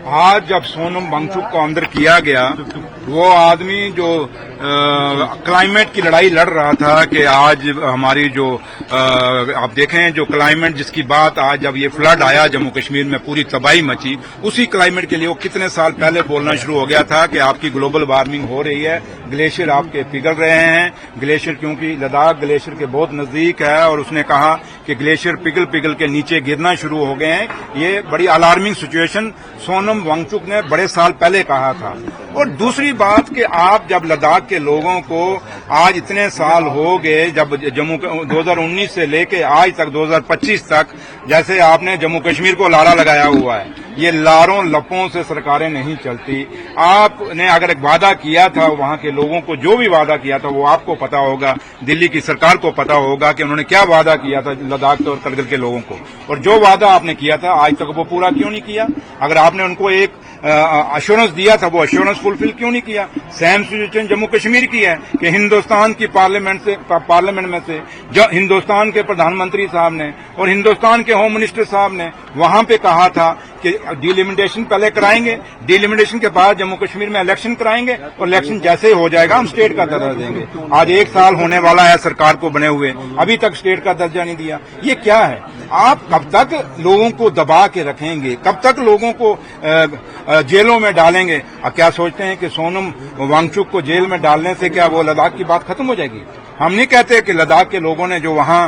آج جب سونم وانگچک کو اندر کیا گیا، وہ آدمی جو کلائمیٹ کی لڑائی لڑ رہا تھا کہ آج ہماری جو آپ دیکھیں جو کلائمیٹ جس کی بات آج جب یہ فلڈ آیا جموں کشمیر میں پوری تباہی مچی، اسی کلائمیٹ کے لیے وہ کتنے سال پہلے بولنا شروع ہو گیا تھا کہ آپ کی گلوبل وارمنگ ہو رہی ہے، گلیشیئر آپ کے پگھل رہے ہیں، گلیشیئر کیونکہ لداخ گلیشیئر کے بہت نزدیک ہے، اور اس نے کہا کہ گلیشیئر پگھل کے نیچے گرنا شروع ہو گئے ہیں۔ یہ بڑی الارمنگ سچویشن سونم وانگچک نے بڑے سال پہلے کہا تھا۔ اور دوسری بات کہ آپ جب لداخ کے لوگوں کو آج اتنے سال ہو گئے، جب جموں 2019 سے لے کے آج تک 2025 تک جیسے آپ نے جموں کشمیر کو لارا لگایا ہوا ہے، یہ لاروں لپوں سے سرکاریں نہیں چلتی۔ آپ نے اگر ایک وعدہ کیا تھا وہاں کے لوگوں کو، جو بھی وعدہ کیا تھا وہ آپ کو پتا ہوگا، دلی کی سرکار کو پتا ہوگا کہ انہوں نے کیا وعدہ کیا تھا لداخ اور کرگل کے لوگوں کو، اور جو وعدہ آپ نے کیا تھا آج تک وہ پورا کیوں نہیں کیا؟ اگر آپ نے ان کو ایک ایشورنس دیا تھا وہ ایشورنس فلفل کیوں نہیں کیا؟ سیم سچویشن جموں کشمیر کی ہے کہ ہندوستان کی پارلیمنٹ میں سے جو ہندوستان کے پردھان منتری صاحب نے اور ہندوستان کے ہوم منسٹر صاحب نے وہاں پہ کہا تھا کہ ڈیلیمیٹیشن پہلے کرائیں گے، ڈیلیمیٹیشن کے بعد جموں کشمیر میں الیکشن کرائیں گے، اور الیکشن جیسے ہی ہو جائے گا ہم اسٹیٹ کا درجہ دیں گے۔ آج 1 سال ہونے والا ہے سرکار کو بنے ہوئے، ابھی تک اسٹیٹ کا درجہ نہیں دیا۔ یہ کیا ہے؟ آپ کب تک لوگوں کو دبا کے رکھیں گے؟ کب تک لوگوں کو جیلوں میں ڈالیں گے؟ کیا سوچتے ہیں کہ سونم وانگچک کو جیل میں ڈالنے سے کیا وہ لداخ کی بات ختم ہو جائے گی؟ ہم نہیں کہتے کہ لداخ کے لوگوں نے جو وہاں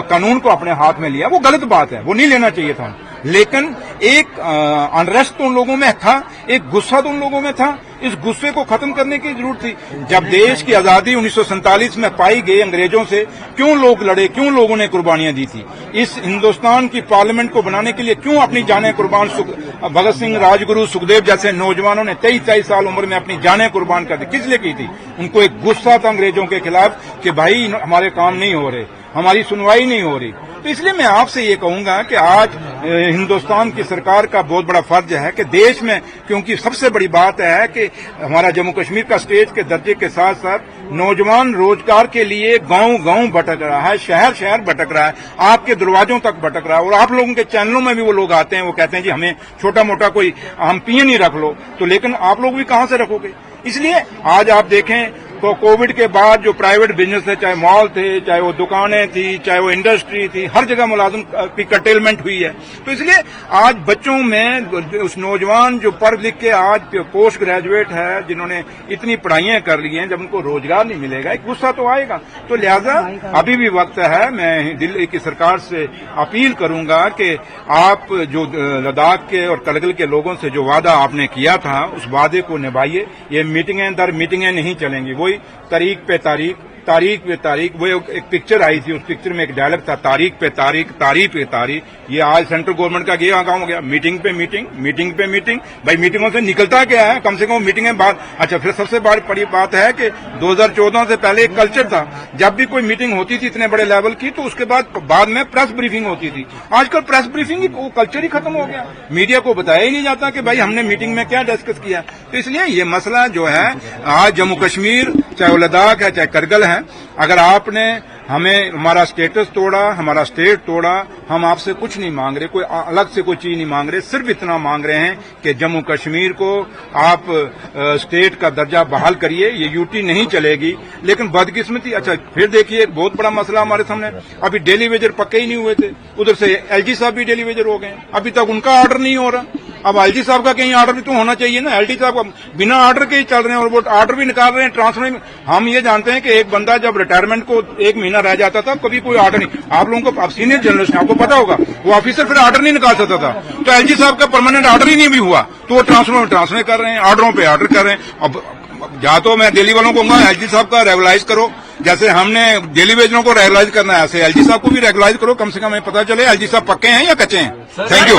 قانون کو اپنے ہاتھ میں لیا وہ غلط بات ہے، وہ نہیں لینا چاہیے تھا، لیکن ایک انریسٹ تو ان لوگوں میں تھا، ایک غصہ تو ان لوگوں میں تھا، اس غصے کو ختم کرنے کی ضرورت تھی۔ جب دیش کی آزادی 1947 میں پائی گئی انگریزوں سے، کیوں لوگ لڑے، کیوں لوگوں نے قربانیاں دی تھی؟ اس ہندوستان کی پارلیمنٹ کو بنانے کے لیے کیوں اپنی جانیں قربان، بھگت سنگھ، راجگرو، سکھدیو جیسے نوجوانوں نے 23 سال عمر میں اپنی جانیں قربان کر دی؟ کس لیے کی تھی؟ ان کو ایک غصہ تھا انگریزوں کے خلاف کہ بھائی ہمارے کام نہیں ہو رہے، ہماری سنوائی نہیں ہو رہی۔ تو اس لیے میں آپ سے یہ کہوں گا کہ آج ہندوستان کی سرکار کا بہت بڑا فرض ہے کہ دیش میں، کیونکہ سب سے بڑی بات ہے کہ ہمارا جموں کشمیر کا اسٹیٹ کے درجے کے ساتھ ساتھ نوجوان روزگار کے لیے گاؤں گاؤں بھٹک رہا ہے، شہر شہر بھٹک رہا ہے، آپ کے دروازوں تک بھٹک رہا ہے، اور آپ لوگوں کے چینلوں میں بھی وہ لوگ آتے ہیں، وہ کہتے ہیں جی ہمیں چھوٹا موٹا کوئی ہم پین ہی رکھ لو، تو لیکن آپ لوگ بھی کہاں سے رکھو گے؟ اس لیے آج آپ دیکھیں تو کووڈ کے بعد جو پرائیویٹ بزنس ہے، چاہے مال تھے، چاہے وہ دکانیں تھی، چاہے وہ انڈسٹری تھی، ہر جگہ ملازم کی کرٹیلمنٹ ہوئی ہے۔ تو اس لیے آج بچوں میں اس نوجوان جو پڑھ لکھ کے آج پوسٹ گریجویٹ ہے، جنہوں نے اتنی پڑھائیاں کر لی ہیں، جب ان کو روزگار نہیں ملے گا ایک غصہ تو آئے گا۔ تو لہذا ابھی بھی وقت ہے، میں دلی کی سرکار سے اپیل کروں گا کہ آپ جو لداخ کے اور کرگل کے لوگوں سے جو وعدہ آپ نے کیا تھا اس وعدے کو نبھائیے۔ یہ میٹنگیں در میٹنگیں نہیں چلیں گی، وہی تاریخ پہ تاریخ، تاریخ پہ تاریخ۔ وہ ایک پکچر آئی تھی، اس پکچر میں ایک ڈائلاگ تھا، تاریخ پہ تاریخ، تاریخ پہ تاریخ۔ یہ آج سینٹرل گورنمنٹ کا یہ کام ہو گیا، میٹنگ پہ میٹنگ، میٹنگ پہ میٹنگ۔ بھائی میٹنگوں سے نکلتا کیا ہے؟ کم سے کم میٹنگیں بعد۔ اچھا پھر سب سے بڑی بات ہے کہ 2014 سے پہلے ایک کلچر تھا، جب بھی کوئی میٹنگ ہوتی تھی اتنے بڑے لیول کی تو اس کے بعد میں پریس بریفنگ ہوتی تھی۔ آج کل پریس بریفنگ وہ کلچر ہی ختم ہو گیا، میڈیا کو بتایا ہی نہیں جاتا کہ بھائی ہم نے میٹنگ میں کیا ڈسکس کیا۔ تو اس لیے یہ مسئلہ جو ہے آج جموں کشمیر، چاہے وہ لداخ ہے چاہے کرگل ہے، اگر آپ نے ہمیں ہمارا اسٹیٹس توڑا، ہمارا اسٹیٹ توڑا، ہم آپ سے کچھ نہیں مانگ رہے، کوئی الگ سے کوئی چیز نہیں مانگ رہے، صرف اتنا مانگ رہے ہیں کہ جموں کشمیر کو آپ اسٹیٹ کا درجہ بحال کریے۔ یہ یوٹی نہیں چلے گی، لیکن بدقسمتی اچھا پھر دیکھیے ایک بہت بڑا مسئلہ ہمارے سامنے، ابھی ڈیلی ویجر پکے ہی نہیں ہوئے تھے، ادھر سے ایل جی صاحب بھی ڈیلی ویجر ہو گئے، ابھی تک ان کا آرڈر نہیں ہو رہا۔ اب ایل جی صاحب کا کہیں آرڈر بھی تو ہونا چاہیے نا، ایل جی صاحب کا بنا آرڈر کے ہی چل رہے ہیں، اور وہ آرڈر بھی نکال رہے ہیں ٹرانسفر۔ ہم یہ جانتے ہیں کہ ایک بندہ جب ریٹائرمنٹ کو 1 مہینہ رہ جاتا تھا کبھی کوئی آرڈر نہیں، آپ لوگوں کو اب سینئر جرنلسٹ ہیں آپ کو پتا ہوگا، وہ آفیسر پھر آرڈر نہیں نکال سکتا تھا، تو ایل جی صاحب کا پرماننٹ آرڈر ہی نہیں بھی ہوا تو وہ ٹرانسفر کر رہے ہیں، آرڈروں پہ آرڈر کر رہے ہیں۔ اب یا تو میں دہلی والوں کو کہوں گا ایل جی صاحب کا ریگولائز کرو، جیسے ہم نے ڈیلی ویجروں کو ریگولائز کرنا ہے ایسے ایل جی صاحب کو بھی ریگولائز کرو، کم سے کم ہمیں پتا چلے ایل جی صاحب پکے ہیں یا کچے ہیں۔ Thank you.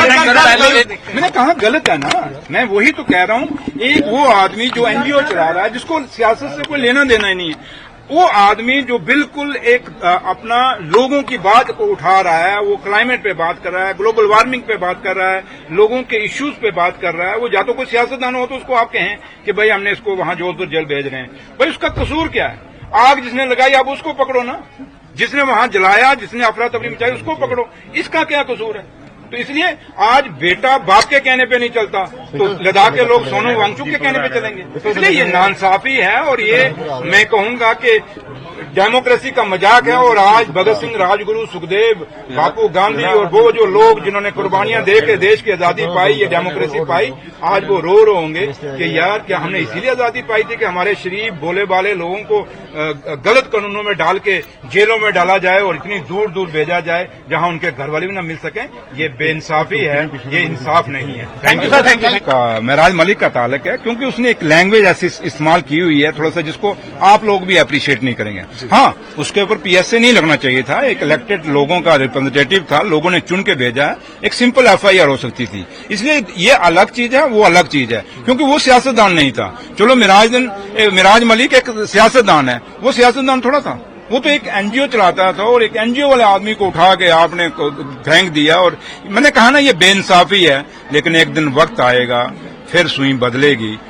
میں نے کہا غلط ہے نا، میں وہی تو کہہ رہا ہوں، ایک وہ آدمی جو این جی او چلا رہا ہے جس کو سیاست سے کوئی لینا دینا ہی نہیں ہے، وہ آدمی جو بالکل ایک اپنا لوگوں کی بات کو اٹھا رہا ہے، وہ کلائمیٹ پہ بات کر رہا ہے، گلوبل وارمنگ پہ بات کر رہا ہے، لوگوں کے ایشوز پہ بات کر رہا ہے، وہ یا تو کوئی سیاستدان ہو تو اس کو آپ کہیں کہ بھائی ہم نے اس کو وہاں جودھ پور جیل بھیج رہے ہیں، بھائی اس کا قصور کیا ہے؟ آگ جس نے لگائی آپ اس کو پکڑو نا، جس نے وہاں جلایا، جس نے افراتفری مچائی اس کو پکڑو، اس کا کیا قصور ہے؟ تو اس لیے آج بیٹا باپ کے کہنے پہ نہیں چلتا تو لداخ کے لوگ سونم وانگچک کے کہنے پہ چلیں گے. تو اس لیے یہ ناانصافی ہے اور یہ میں کہوں گا کہ ڈیموکریسی کا مذاق ہے. اور آج بھگت سنگھ، راجگرو، سکھدیو، باپو گاندھی اور وہ جو لوگ جنہوں نے قربانیاں دے کے دیش کی آزادی پائی، یہ ڈیموکریسی پائی، آج وہ رو رہے ہوں گے کہ یار کیا ہم نے اسی لیے آزادی پائی تھی کہ ہمارے شریف بولے بالے لوگوں کو غلط قانونوں میں ڈال کے جیلوں میں ڈالا جائے اور اتنی دور دور بھیجا جائے جہاں ان کے گھر والے بھی نہ مل سکیں. یہ بے انصافی ہے، یہ انصاف نہیں ہے. Thank you sir. معراج ملک کا تعلق ہے کیونکہ اس نے ایک لینگویج ایسی استعمال کی ہوئی ہے تھوڑا سا جس کو آپ لوگ بھی اپریشیٹ نہیں کریں گے. ہاں اس کے اوپر پی ایس اے نہیں لگنا چاہیے تھا. ایک الیکٹڈ لوگوں کا ریپرزینٹیٹو تھا، لوگوں نے چن کے بھیجا ہے. ایک سمپل ایف آئی آر ہو سکتی تھی. اس لیے یہ الگ چیز ہے، وہ الگ چیز ہے کیونکہ وہ سیاستدان نہیں تھا. چلو معراج ملک ایک سیاستدان ہے، وہ سیاستدان تھوڑا تھا. وہ تو ایک این جی او چلاتا تھا اور ایک این جی او والے آدمی کو اٹھا کے آپ نے پھینک دیا. اور میں نے کہا نا یہ بے انصافی ہے، لیکن ایک دن وقت آئے گا پھر سوئی بدلے گی